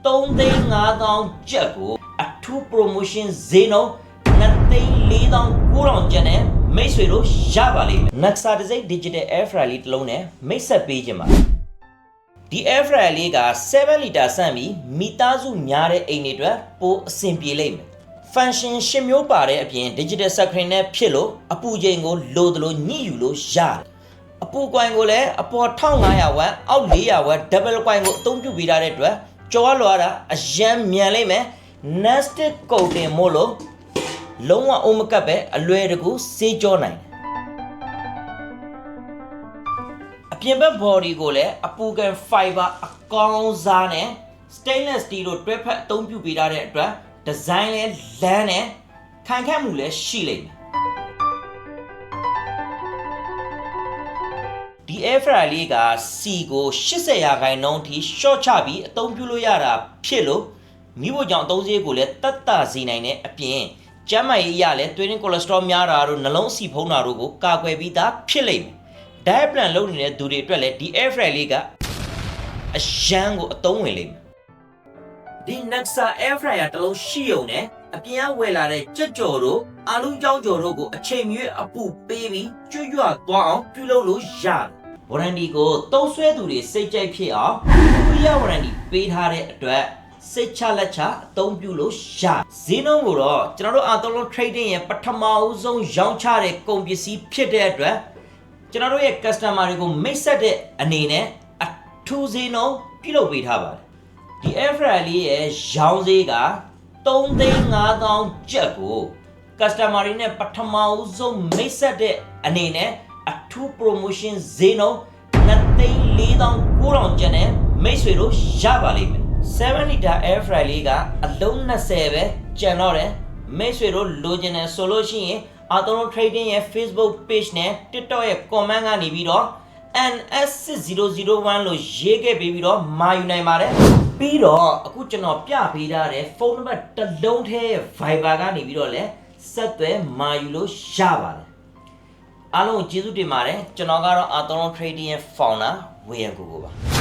3,500,000 ကျပ်ကိုအထူး promotion ဈေးနှုန်း2,4,900 ကျပ်နဲ့မိတ်ဆွေတို့ရပါလိမ့်မယ် Nexa တစ်စိတ် digital air fryer လေးတစ်လုံးနဲ့မိတ်ဆက်ပေးခြင်းပါဒီ air fryer လေးက7 liter ဆန့်ပြီးမိသားစုများတဲ့အိမ်တွေအတွက်ပိုအဆင်ပြေလိမ့်မယ် function 10မျိုးပါတဲ့အပြင် digital screen နဲ့ဖြစ်လို့အပူချိန်ကိုလိုသလိုညှိယူလို့ရတယ်အပူကွိုင်ကိုလည်းအပေါ်1500ဝက်အောက်400ဝက် double ကွိုင်ကိုအသုံးပြုပေးထားတဲ့အတွက်ကြောလွားတာအရန်မြန်လိမ့်မယ် nested coating မို့လို့လုံးဝအုံးမကပ်ပဲအလွယ်တကူစေးကြောနိုင်တယ်အပြင်ဘက် body ကိုလည်းအပူကန် fiber အကောင်းစားနဲ့ stainless steel တို့တွဲဖက်အသုံးပြုပေးထားတဲ့အတွက် design လည်းလမ်းနဲ့ခိုင်ခန့်မှုလည်းရှိလိမ့်မယ်ဒီ air fryer လေးက C ကို80%ထိ short ချပြီးအသုံးပြုလို့ရတာဖြစ်လို့မိဖို့ကြောင့်အသုံးစရိတ်ကိုလည်းတတ်တာစေနိုင်တဲ့အပြင်ကျန်းမာရေးအရလည်းတွင်း cholesterol များတာတို့နှလုံးအဆီဖုံးတာတို့ကိုကာကွယ်ပြီးသားဖြစ်လိမ့်မယ် diet plan လုပ်နေတဲ့သူတွေအတွက်လည်းဒီ air fryer လေးကအရန်ကိုအသုံးဝင်လိမ့်မယ်ဒီ Nexa air fryer တစ်လုံးရှိုံနဲ့အပြင်ကဝယ်လာတဲ့ကြက်ကြော်တို့အာလူးကြောင်းကြော်တို့ကိုအချိန်မရွေးအပူပေးပြီးကျွတ်ရွသွားအောင်ပြုလုပ်လို့ရတယ်ဝရန်ဒီကိုသုံးဆွဲသူတွေစိတ်ကြိုက်ဖြစ်အောင်ဒုတိယဝရန်ဒီပေးထားတဲ့အတွက်စိတ်ချလက်ချအသုံးပြုလို့ရဈေးနှုန်းကိုတော့ကျွန်တော်တို့အာသုံးလုံး trading ရဲ့ပထမဦးဆုံးရောင်းချတဲ့ကုန်ပစ္စည်းဖြစ်တဲ့အတွက်ကျွန်တော်တို့ရဲ့ customer တွေကိုမိတ်ဆက်တဲ့အနေနဲ့အထူးဈေးနှုန်းပြုလုပ်ပေးထားပါတယ်ဒီ air fryer လေးရဲ့ရောင်းဈေးက3,500,000 ကျပ်ကို customer တွေနဲ့ပထမဦးဆုံးမိတ်ဆက်တဲ့အနေနဲ့အထူး promotion ဈေးနှုန်း2,4,900 ကျပ်နဲ့မိတ်ဆွေတို့ရပါလိမ့်မယ်7 liter air fryer လေးကအလုံး20ပဲကျန်တော့တယ်မိတ်ဆွေတို့လိုချင်တယ်ဆိုလို့ရှိရင်အာသုံးလုံး trading ရဲ့ Facebook page နဲ့ TikTok ရဲ့ comment ကနေပြီးတော့ NS6001 လို့ရေးခဲ့ပြီးတော့မာယူနိုင်ပါတယ်ပြီးတော့အခုကျွန်တော်ပြပေးထားတဲ့ဖုန်းနံပါတ်တစ်လုံးထဲရဲ့ Viber ကနေပြီးတော့လည်းဆက်သွယ်မာယူလို့ရပါတယ်အားလုံးကျေးဇူးတင်ပါတယ်ကျွန်တော်ကတော့အာသုံးလုံး trading ရဲ့ founder ဝေယံကိုပါ